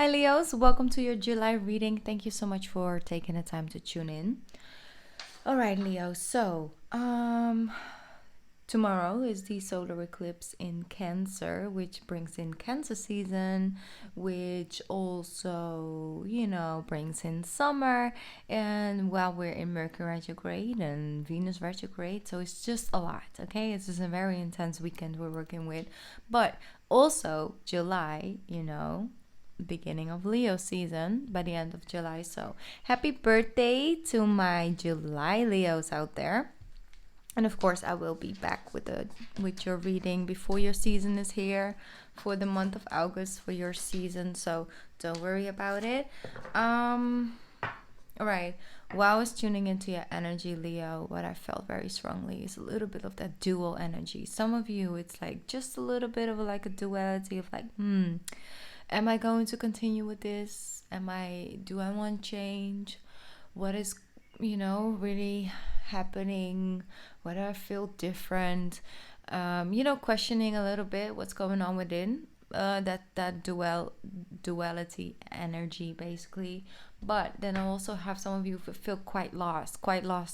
Hi Leos, welcome to your July reading. Thank you so much for taking the time to tune in. All right, Leo. Tomorrow is the solar eclipse in Cancer, which brings in Cancer season, which also, brings in summer. And while we're in Mercury retrograde and Venus retrograde, so it's just a lot, okay? It's just a very intense weekend we're working with. But also, July, beginning of Leo season by the end of July. So happy birthday to my July Leos out there. And of course, I will be back with your reading before your season is here for the month of August for your season. So don't worry about it. All right. While I was tuning into your energy, Leo, what I felt very strongly is a little bit of that dual energy. Some of you, it's like just a little bit of like a duality of like, am I going to continue with this? Do I want change? What is, really happening? What do I feel different? Questioning a little bit what's going on within that duality energy, basically. But then I also have some of you feel quite lost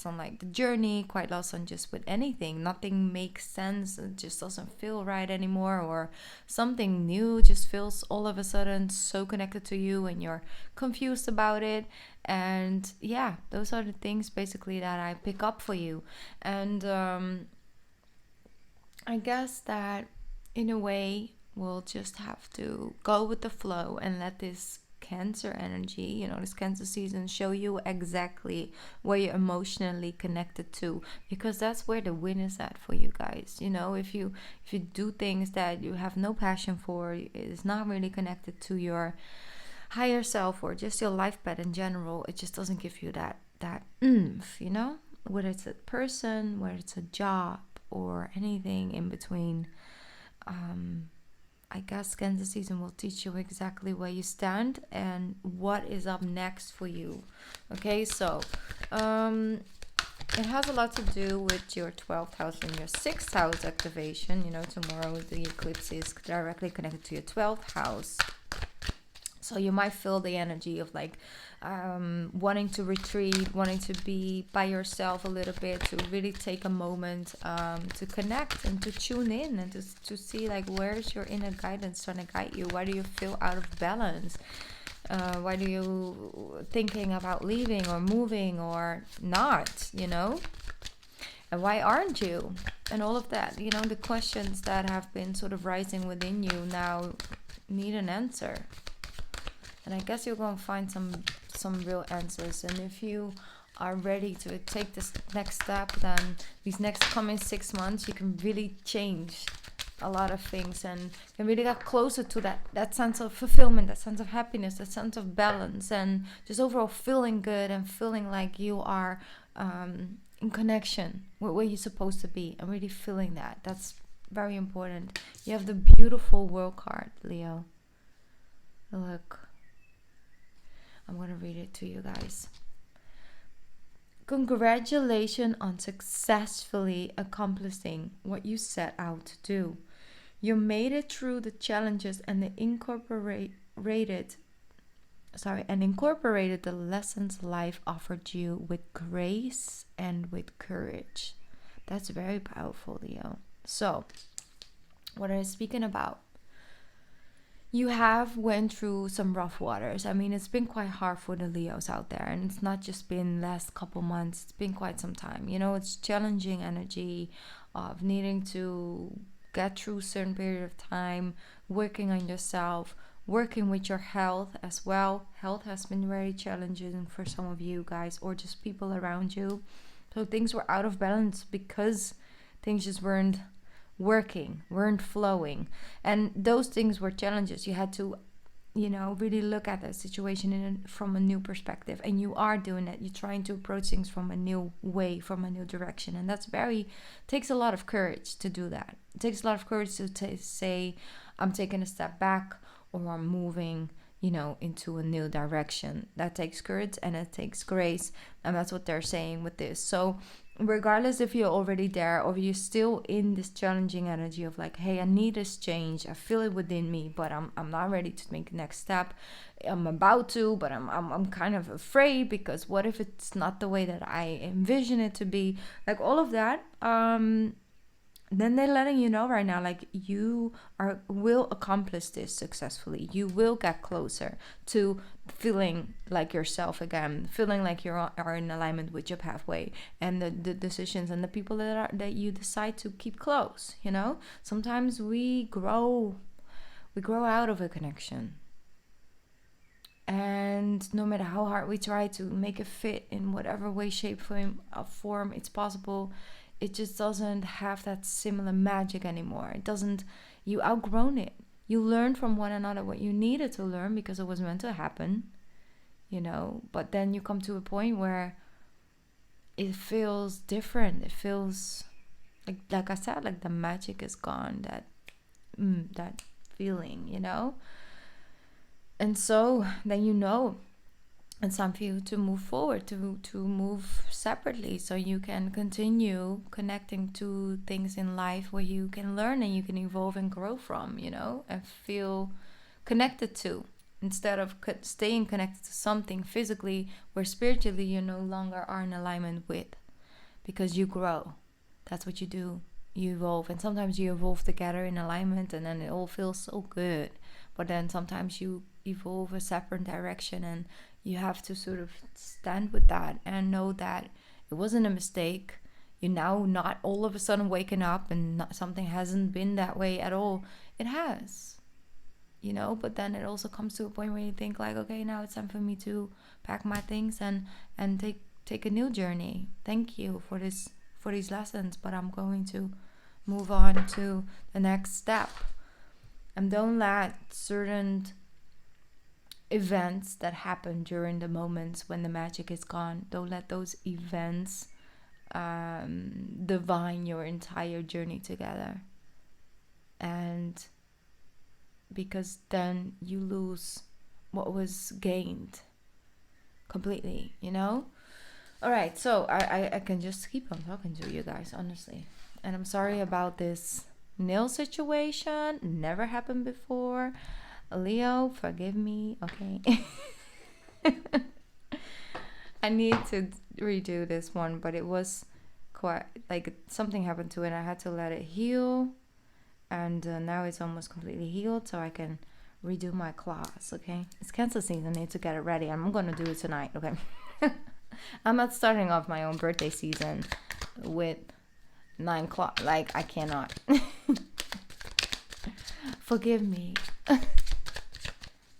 on like the journey, quite lost on just with anything. Nothing makes sense. It just doesn't feel right anymore, or something new just feels all of a sudden so connected to you and you're confused about it. And yeah, those are the things basically that I pick up for you. And I guess that in a way we'll just have to go with the flow and let this Cancer energy, this Cancer season, show you exactly where you're emotionally connected to, because that's where the win is at for you guys. If you do things that you have no passion for, it's not really connected to your higher self or just your life path in general, it just doesn't give you that oomph, whether it's a person, whether it's a job, or anything in between. I guess Cancer season will teach you exactly where you stand and what is up next for you. Okay, so it has a lot to do with your 12th house and your 6th house activation. Tomorrow the eclipse is directly connected to your 12th house. So you might feel the energy of like wanting to retreat, wanting to be by yourself a little bit, to really take a moment to connect and to tune in and to see like where's your inner guidance trying to guide you. Why do you feel out of balance? Why do you thinking about leaving or moving or not, And why aren't you? And all of that, the questions that have been sort of rising within you now need an answer. And I guess you're going to find some real answers. And if you are ready to take this next step, then these next coming 6 months, you can really change a lot of things and can really get closer to that sense of fulfillment, that sense of happiness, that sense of balance, and just overall feeling good and feeling like you are in connection with where you're supposed to be, and really feeling that. That's very important. You have the beautiful World card, Leo. Look. I'm going to read it to you guys. Congratulations on successfully accomplishing what you set out to do. You made it through the challenges and incorporated the lessons life offered you with grace and with courage. That's very powerful, Leo. So, what are you speaking about? You have went through some rough waters. I mean, it's been quite hard for the Leos out there, and it's not just been last couple months. It's been quite some time. It's challenging energy of needing to get through a certain period of time, working on yourself, working with your health as well. Health has been very challenging for some of you guys, or just people around you. So things were out of balance because things just weren't flowing, and those things were challenges. You had to really look at the situation from a new perspective, and you are doing that. You're trying to approach things from a new way, from a new direction, and that's takes a lot of courage to do that. It takes a lot of courage to say I'm taking a step back, or I'm moving into a new direction. That takes courage and it takes grace, and that's what they're saying with this. So regardless if you're already there or you're still in this challenging energy of like, hey, I need this change, I feel it within me, but I'm not ready to make the next step. I'm about to, but I'm kind of afraid, because what if it's not the way that I envision it to be, like all of that. Then they're letting you know right now, like, you will accomplish this successfully. You will get closer to feeling like yourself again, feeling like you are in alignment with your pathway and the decisions and the people that you decide to keep close. You know, sometimes we grow out of a connection, and no matter how hard we try to make it fit in whatever way, shape, form it's possible, it just doesn't have that similar magic anymore. It doesn't. You outgrown it. You learn from one another what you needed to learn because it was meant to happen, you know. But then you come to a point where it feels different. It feels like I said, like the magic is gone. That feeling, you know. And so then you know it's time for you to move forward, to move separately, so you can continue connecting to things in life where you can learn and you can evolve and grow from, you know, and feel connected to, instead of staying connected to something physically where spiritually you no longer are in alignment with, because you grow. That's what you do. You evolve, and sometimes you evolve together in alignment, and then it all feels so good. But then sometimes you evolve a separate direction, and you have to sort of stand with that and know that it wasn't a mistake. You're now not all of a sudden waking up and something hasn't been that way at all. It has, you know. But then it also comes to a point where you think like, okay, now it's time for me to pack my things and take a new journey. Thank you for these lessons, but I'm going to move on to the next step. And don't let certain events that happen during the moments when the magic is gone, don't let those events divine your entire journey together. And because then you lose what was gained completely, you know. All right, so I can just keep on talking to you guys, honestly. And I'm sorry about this nail situation. Never happened before. Leo, forgive me, okay? I need to redo this one, but it was quite, like, something happened to it. I had to let it heal, and now it's almost completely healed, so I can redo my claws, okay? It's Cancer season. I need to get it ready. I'm gonna do it tonight, okay? I'm not starting off my own birthday season with 9 claws. Like, I cannot. Forgive me.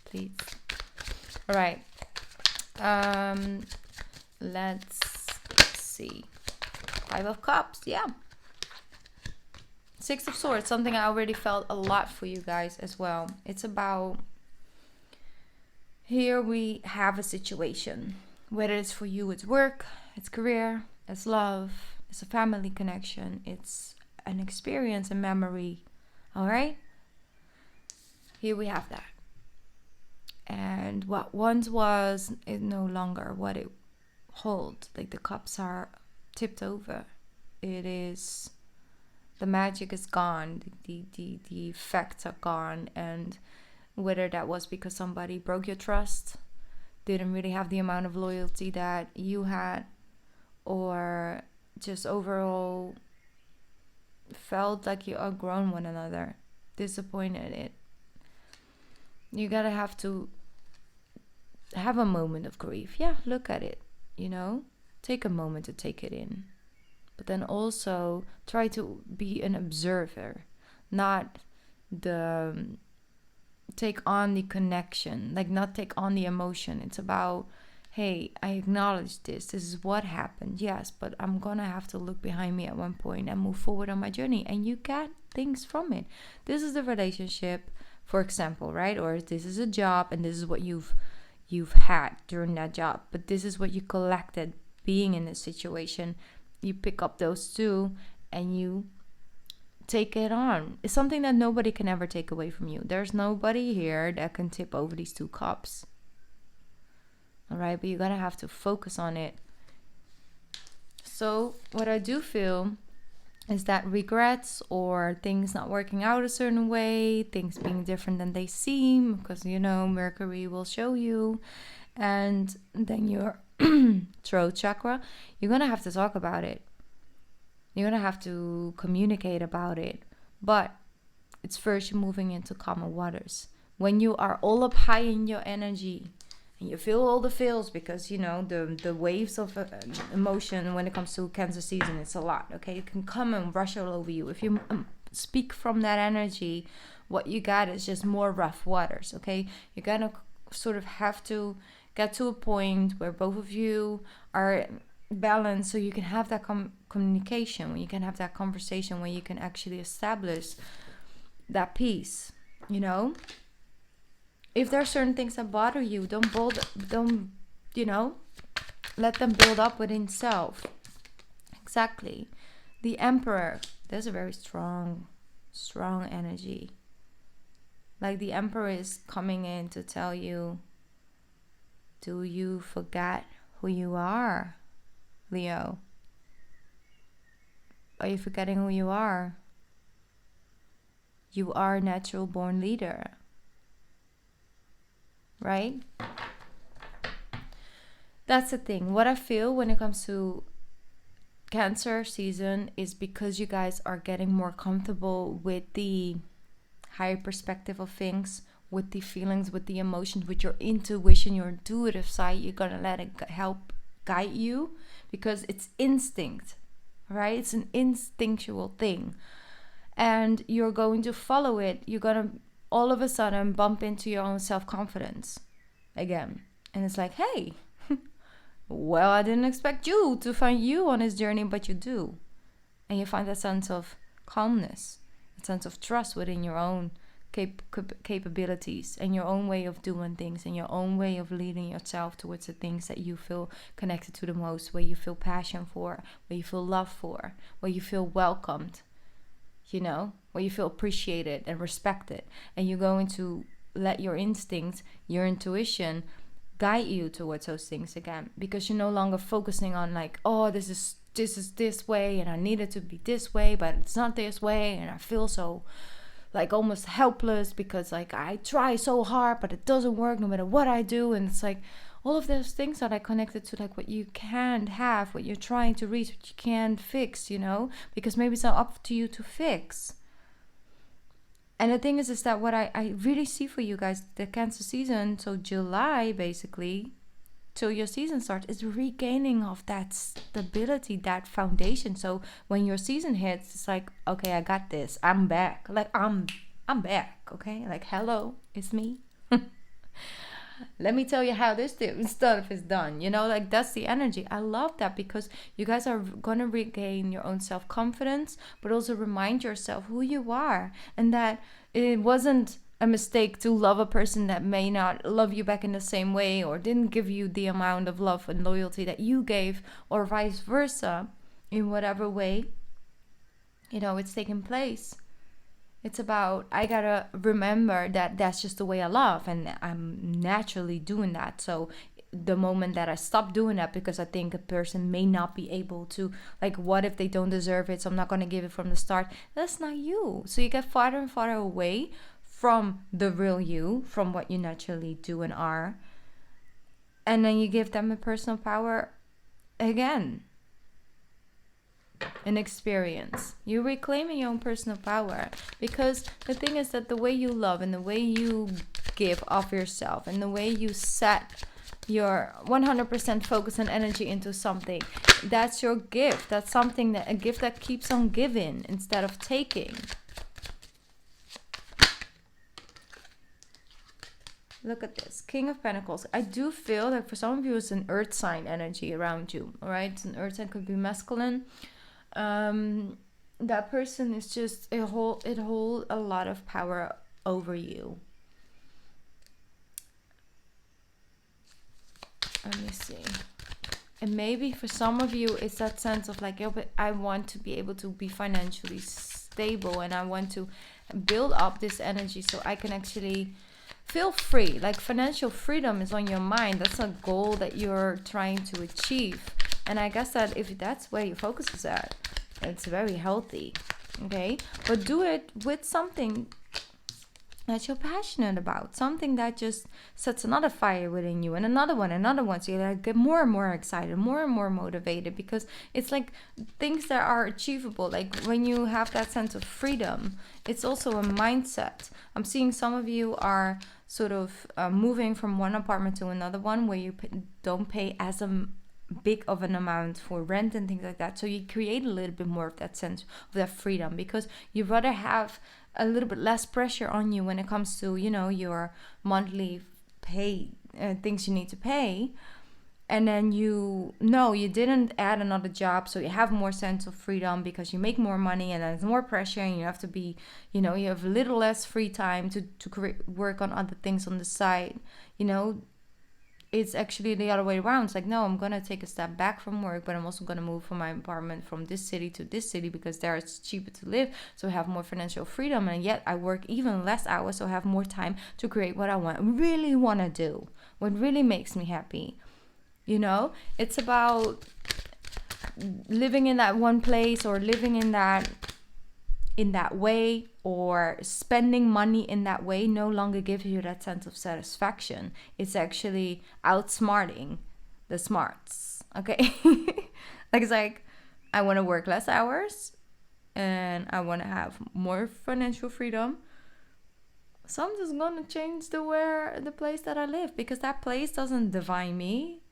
Please. All right. Let's see. 5 of Cups. Yeah. 6 of Swords. Something I already felt a lot for you guys as well. It's about, here we have a situation. Whether it's for you, it's work, it's career, it's love, it's a family connection, it's an experience, a memory. All right? Here we have that. And what once was is no longer what it holds. Like, the cups are tipped over. It is, the magic is gone. The effects are gone. And whether that was because somebody broke your trust, didn't really have the amount of loyalty that you had, or just overall felt like you outgrown one another, disappointed it. You gotta have to have a moment of grief. Yeah, look at it, you know, take a moment to take it in, but then also try to be an observer, not take on the connection, like not take on the emotion. It's about, hey, I acknowledge this is what happened, yes, but I'm gonna have to look behind me at one point and move forward on my journey, and you get things from it. This is the relationship, for example, right? Or this is a job, and this is what you've had during that job, but this is what you collected being in this situation. You pick up those two and you take it on. It's something that nobody can ever take away from you. There's nobody here that can tip over these 2 cups. All right, but you're gonna have to focus on it So what I do feel is that regrets or things not working out a certain way, things being different than they seem, because Mercury will show you, and then your throat chakra, you're gonna have to talk about it. You're gonna have to communicate about it. But it's first you're moving into calmer waters. When you are all up high in your energy and you feel all the feels, because the waves of emotion when it comes to Cancer season, it's a lot. Okay, it can come and rush all over you. If you speak from that energy, what you got is just more rough waters. Okay, you're gonna sort of have to get to a point where both of you are balanced, so you can have that communication, when you can have that conversation, when you can actually establish that peace. If there are certain things that bother you, don't let them build up within self. Exactly. The Emperor, there's a very strong energy. Like the Emperor is coming in to tell you, do you forget who you are, Leo? Are you forgetting who you are? You are a natural born leader. Right? That's the thing. What I feel when it comes to Cancer season is because you guys are getting more comfortable with the higher perspective of things, with the feelings, with the emotions, with your intuition, your intuitive side. You're gonna let it help guide you, because it's instinct, right? It's an instinctual thing, and you're going to follow it. You're gonna all of a sudden bump into your own self-confidence again, and it's like, hey, well, I didn't expect you to find you on this journey, but you do. And you find that sense of calmness, a sense of trust within your own capabilities and your own way of doing things, and your own way of leading yourself towards the things that you feel connected to the most, where you feel passion for, where you feel love for, where you feel welcomed, where you feel appreciated and respected. And you're going to let your instincts, your intuition guide you towards those things again, because you're no longer focusing on like, oh, this is this way and I need it to be this way, but it's not this way, and I feel so like almost helpless because like I try so hard but it doesn't work no matter what I do. And it's like all of those things are like connected to like what you can't have, what you're trying to reach, what you can't fix, because maybe it's not up to you to fix. And the thing is that what I really see for you guys, the Cancer season, so July basically, till your season starts, is regaining of that stability, that foundation. So when your season hits, it's like, okay, I got this. I'm back. Like, I'm back, okay? Like, hello, it's me. Let me tell you how this stuff is done. Like that's the energy. I love that, because you guys are going to regain your own self-confidence, but also remind yourself who you are, and that it wasn't a mistake to love a person that may not love you back in the same way, or didn't give you the amount of love and loyalty that you gave, or vice versa, in whatever way, it's taking place. It's about, I gotta remember that that's just the way I love, and I'm naturally doing that. So the moment that I stop doing that because I think a person may not be able to, like, what if they don't deserve it, so I'm not gonna give it from the start, that's not you. So you get farther and farther away from the real you, from what you naturally do and are, and then you give them a personal power again. An experience. You're reclaiming your own personal power, because the thing is that the way you love and the way you give of yourself and the way you set your 100% focus and energy into something, that's your gift. That's something that, a gift that keeps on giving instead of taking. Look at this, King of Pentacles. I do feel like for some of you it's an earth sign energy around you. All right, it's an earth sign, could be masculine. That person is just it hold a lot of power over you. Let me see. And maybe for some of you it's that sense of like, but I want to be able to be financially stable, and I want to build up this energy so I can actually feel free. Like financial freedom is on your mind. That's a goal that you're trying to achieve. And I guess that if that's where your focus is at, it's very healthy. Okay, but do it with something that you're passionate about, something that just sets another fire within you, and another one, so you like get more and more excited, more and more motivated, because it's like things that are achievable. Like when you have that sense of freedom, it's also a mindset. I'm seeing some of you are sort of moving from one apartment to another one where you don't pay as big of an amount for rent and things like that, so you create a little bit more of that sense of that freedom, because you rather have a little bit less pressure on you when it comes to, you know, your monthly pay, things you need to pay. And then you know you didn't add another job, so you have more sense of freedom because you make more money, and there's more pressure, and you have to be, you know, you have a little less free time to work on other things on the side. You know, it's actually the other way around. It's like, no, I'm gonna take a step back from work, but I'm also gonna move from my apartment from this city to this city because there it's cheaper to live, so I have more financial freedom, and yet I work even less hours, so I have more time to create what I really want to do, what really makes me happy. You know, it's about living in that one place, or living in that way, or spending money in that way no longer gives you that sense of satisfaction. It's actually outsmarting the smarts. Okay. Like, it's like, I want to work less hours and I want to have more financial freedom, so I'm just gonna change the place that I live, because that place doesn't define me.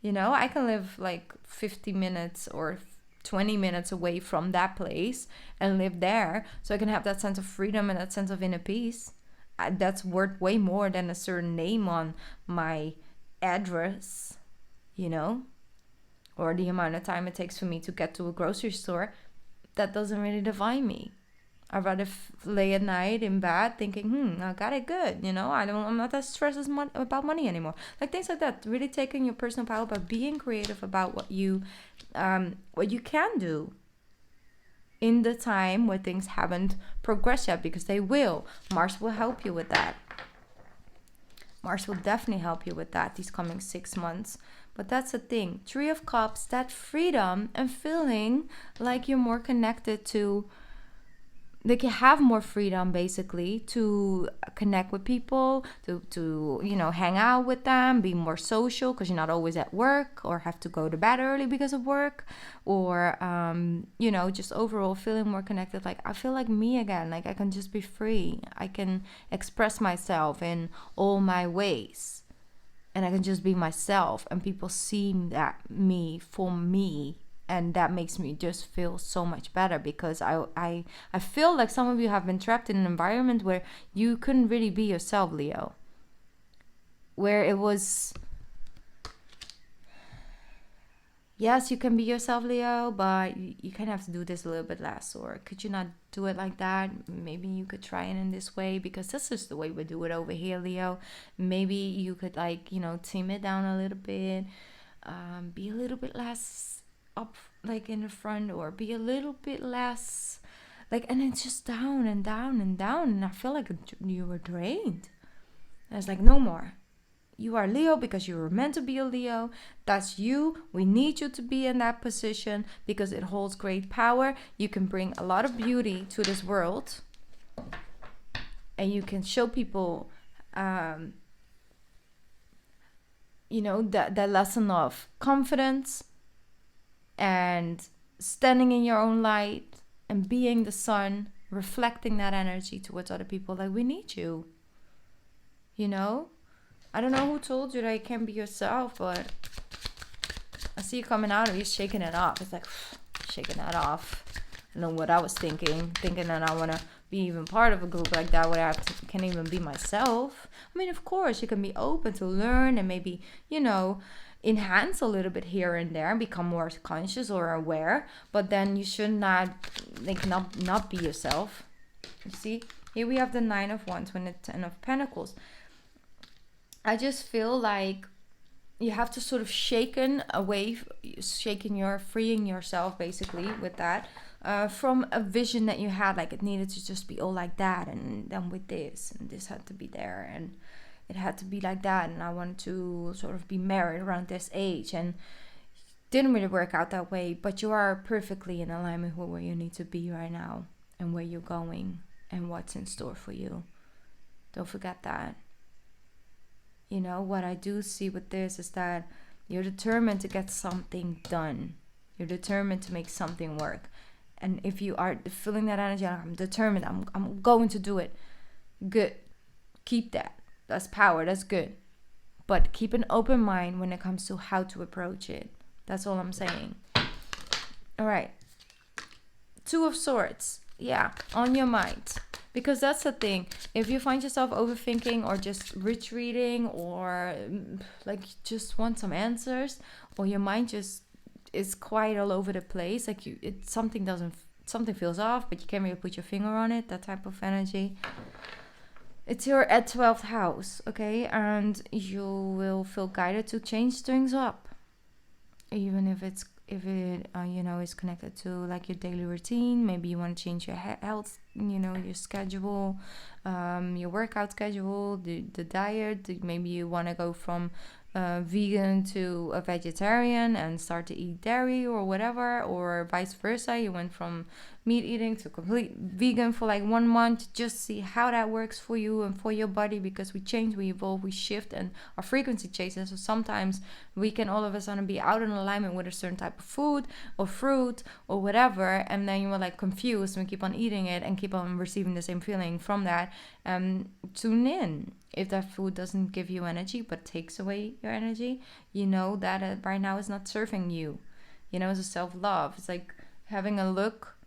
You know, I can live like 50 minutes or 20 minutes away from that place and live there, so I can have that sense of freedom and that sense of inner peace. That's worth way more than a certain name on my address, you know, or the amount of time it takes for me to get to a grocery store. That doesn't really define me. I'd rather lay at night in bed thinking, I got it good, you know, I'm not that stressed about money anymore. Like things like that. Really taking your personal power by being creative about what you can do in the time where things haven't progressed yet, because they will. Mars will help you with that. Mars will definitely help you with that these coming 6 months. But that's the thing. 3 of Cups, that freedom and feeling like you're more connected to, like you have more freedom basically to connect with people, to you know, hang out with them, be more social because you're not always at work or have to go to bed early because of work, or you know, just overall feeling more connected. Like I feel like me again, like I can just be free, I can express myself in all my ways, and I can just be myself, and people see that me for me. And that makes me just feel so much better, because I feel like some of you have been trapped in an environment where you couldn't really be yourself, Leo. Where it was, yes, you can be yourself, Leo, but you kind of have to do this a little bit less. Or could you not do it like that? Maybe you could try it in this way, because this is the way we do it over here, Leo. Maybe you could, like, you know, tame it down a little bit, be a little bit less up like in the front, or be a little bit less like, and it's just down and down and down, and I feel like you were drained. And it's like, no more. You are Leo because you were meant to be a Leo. That's you. We need you to be in that position because it holds great power. You can bring a lot of beauty to this world, and you can show people you know, that lesson of confidence and standing in your own light and being the sun, reflecting that energy towards other people. Like, we need you, you know. I don't know who told you that you can be yourself, but I see you coming out of you shaking it off. It's like shaking that off. I know what I was thinking that I want to be even part of a group like that where I can even be myself. I mean, of course you can be open to learn and maybe, you know, enhance a little bit here and there and become more conscious or aware, but then you should not be yourself. You see, here we have the 9 of Wands and the 10 of Pentacles. I just feel like you have to sort of freeing yourself basically with that, from a vision that you had, like it needed to just be all like that, and then with this, and this had to be there, and it had to be like that, and I wanted to sort of be married around this age, and didn't really work out that way, but you are perfectly in alignment with where you need to be right now and where you're going and what's in store for you. Don't forget that. You know, what I do see with this is that you're determined to get something done. You're determined to make something work. And if you are feeling that energy, I'm determined, I'm going to do it. Good. Keep that. That's power. That's good. But keep an open mind when it comes to how to approach it. That's all I'm saying. All right. 2 of Swords. Yeah, on your mind. Because that's the thing. If you find yourself overthinking or just retreating or like just want some answers, or your mind just is quite all over the place, like something feels off, but you can't really put your finger on it, that type of energy. It's your at 12th house, okay? And you will feel guided to change things up. Even if it is connected to like your daily routine. Maybe you want to change your health, your schedule, your workout schedule, the diet. Maybe you want to go from vegan to a vegetarian and start to eat dairy or whatever, or vice versa. You went from meat eating to complete vegan for like 1 month. Just see how that works for you and for your body, because we change, we evolve, we shift, and our frequency changes. So sometimes we can all of a sudden be out in alignment with a certain type of food or fruit or whatever, and then you are like confused and keep on eating it and keep on receiving the same feeling from that. Tune in. If that food doesn't give you energy but takes away your energy, you know that it right now is not serving you. It's a self-love. It's like having a look,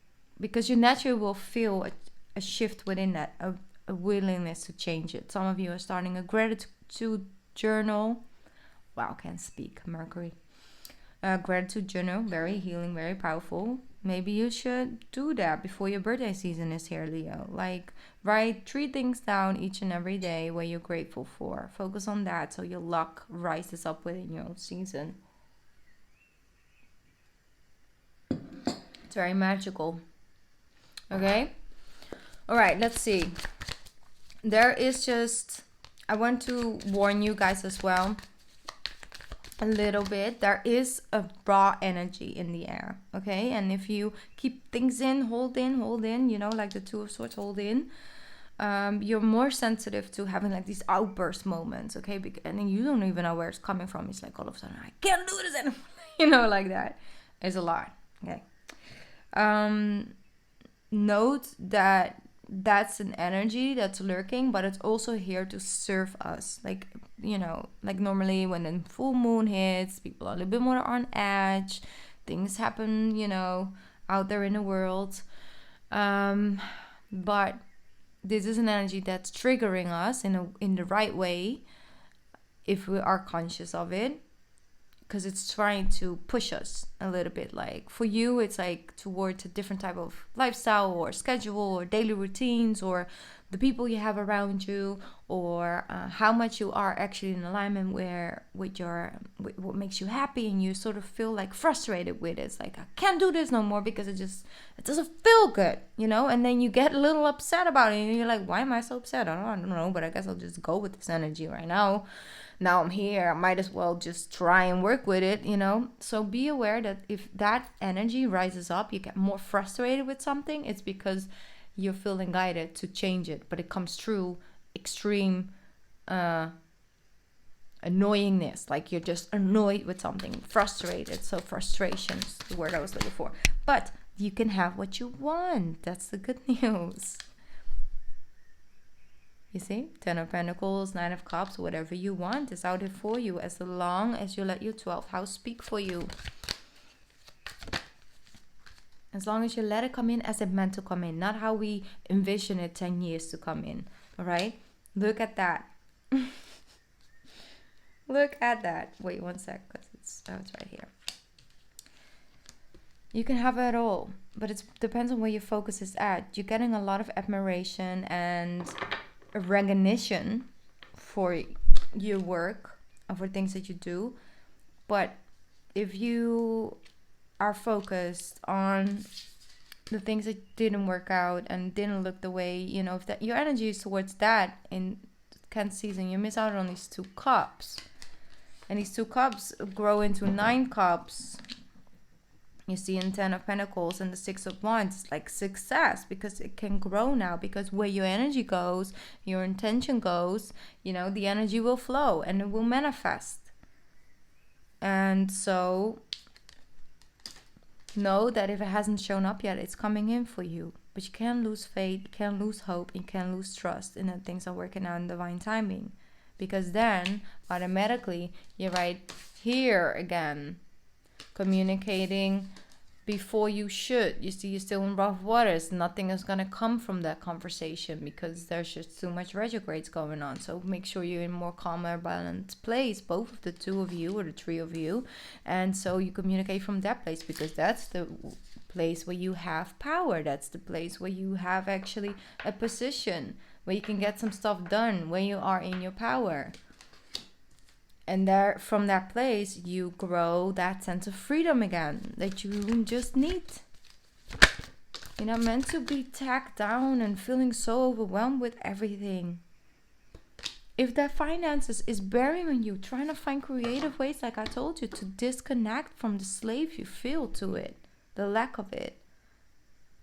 because you naturally will feel a shift within that, a willingness to change it. Some of you are starting a gratitude journal. Wow, can't speak. Mercury. Gratitude journal, very healing, very powerful. Maybe you should do that before your birthday season is here, Leo. Like, write 3 things down each and every day where you're grateful for. Focus on that so your luck rises up within your own season. It's very magical. Okay? Alright, let's see. I want to warn you guys as well a little bit. There is a raw energy in the air, okay? And if you keep things in, hold in, like the 2 of Swords, hold in, you're more sensitive to having like these outburst moments, okay? And then you don't even know where it's coming from. It's like all of a sudden, I can't do this anymore, like that. It's a lot, okay? Note that that's an energy that's lurking, but it's also here to serve us. Like normally when the full moon hits, people are a little bit more on edge. Things happen, out there in the world. But this is an energy that's triggering us in the right way, if we are conscious of it, because it's trying to push us a little bit. Like for you, it's like towards a different type of lifestyle or schedule or daily routines, or the people you have around you, or how much you are actually in alignment with what makes you happy, and you sort of feel like frustrated with it. It's like, I can't do this no more because it doesn't feel good, and then you get a little upset about it, and you're like, why am I so upset? I don't know, but I guess I'll just go with this energy right now. Now I'm here, I might as well just try and work with it, So be aware that if that energy rises up, you get more frustrated with something, it's because you're feeling guided to change it. But it comes through extreme annoyingness, like you're just annoyed with something, frustrated. So frustration is the word I was looking for. But you can have what you want. That's the good news. You see, 10 of Pentacles, 9 of Cups, whatever you want is out there for you, as long as you let your 12th house speak for you. As long as you let it come in as it meant to come in, not how we envision it 10 years to come in. All right? Look at that. Look at that. Wait 1 sec, because it's right here. You can have it all, but it depends on where your focus is at. You're getting a lot of admiration and recognition for your work and for things that you do, but if you are focused on the things that didn't work out and didn't look the way, if that your energy is towards that in Cancer season, you miss out on these 2 cups. And these 2 cups grow into 9 cups. You see in 10 of Pentacles and the 6 of Wands, it's like success, because it can grow now, because where your energy goes, your intention goes, you know, the energy will flow and it will manifest. And so know that if it hasn't shown up yet, it's coming in for you. But you can't lose faith, you can't lose hope, you can't lose trust in that things are working out in divine timing. Because then automatically you're right here again, communicating before you should. You see, you're still in rough waters. Nothing is going to come from that conversation because there's just too much retrogrades going on. So make sure you're in more calmer, balanced place, both of the 2 of you or the 3 of you. And so you communicate from that place, because that's the place where you have power. That's the place where you have actually a position where you can get some stuff done, when you are in your power. And there, from that place, you grow that sense of freedom again that you just need. You're not meant to be tacked down and feeling so overwhelmed with everything. If that finances is bearing on you, trying to find creative ways, like I told you, to disconnect from the slave you feel to it, the lack of it.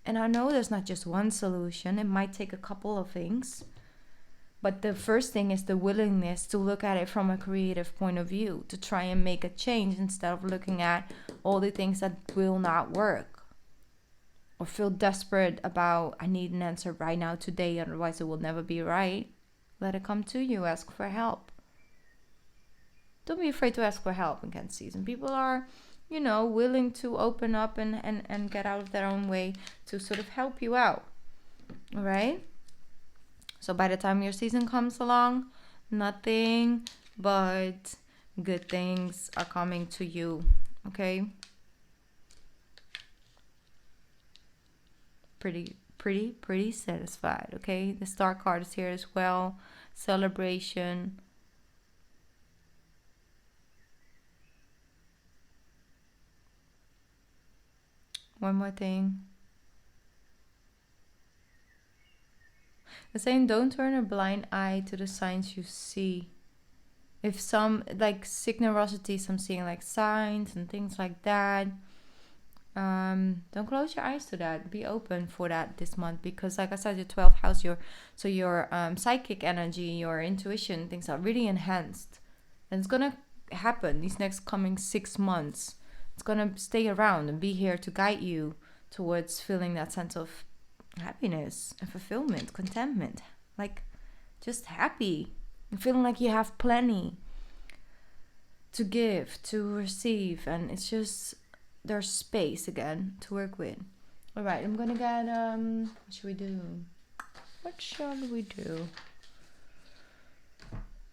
And I know there's not just one solution. It might take a couple of things. But the first thing is the willingness to look at it from a creative point of view, to try and make a change instead of looking at all the things that will not work. Or feel desperate about, I need an answer right now, today, otherwise it will never be right. Let it come to you. Ask for help. Don't be afraid to ask for help in Cancer season. People are, you know, willing to open up and get out of their own way to sort of help you out. All right? So by the time your season comes along, nothing but good things are coming to you. Okay? Pretty satisfied. Okay? The Star card is here as well. Celebration. One more thing. The saying, don't turn a blind eye to the signs you see. If some, like synchronicities, I'm seeing like signs and things like that. Don't close your eyes to that. Be open for that this month, because like I said, your 12th house, your psychic energy, your intuition, things are really enhanced. And it's gonna happen these next coming 6 months. It's gonna stay around and be here to guide you towards feeling that sense of happiness and fulfillment, contentment, like just happy and feeling like you have plenty to give, to receive, and it's just there's space again to work with. All right, I'm gonna get what shall we do?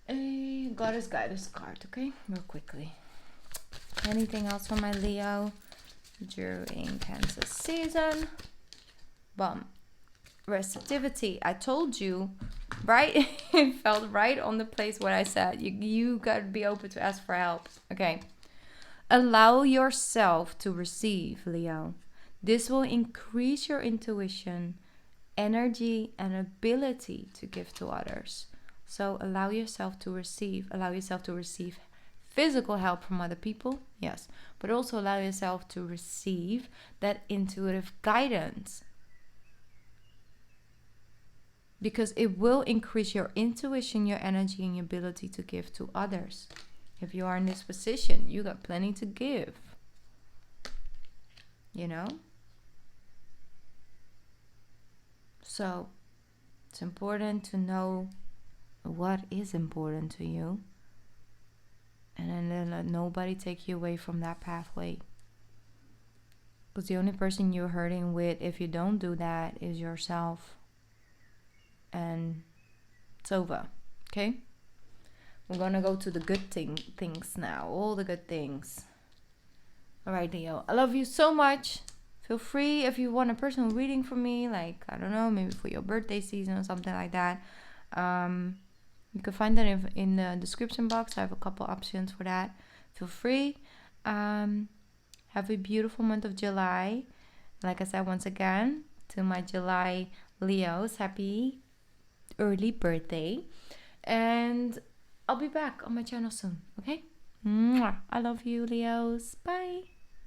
A Goddess Guidance card, okay, real quickly. Anything else for my Leo during Cancer season? Bum. Receptivity. I told you, right? It felt right on the place what I said. You got to be open to ask for help. Okay. Allow yourself to receive, Leo. This will increase your intuition, energy, and ability to give to others. So allow yourself to receive. Allow yourself to receive physical help from other people, yes. But also allow yourself to receive that intuitive guidance, because it will increase your intuition, your energy, and your ability to give to others. If you are in this position, you got plenty to give. You know? So, it's important to know what is important to you. And then let nobody take you away from that pathway. Because the only person you're hurting with, if you don't do that, is yourself. And it's over. Okay? We're gonna go to the good things now. All the good things. Alright, Leo. I love you so much. Feel free if you want a personal reading from me, like, I don't know, maybe for your birthday season or something like that. You can find that in the description box. I have a couple options for that. Feel free. Have a beautiful month of July. Like I said, once again, to my July Leos, happy early birthday. And I'll be back on my channel soon, okay? Mwah. I love you, Leos. Bye.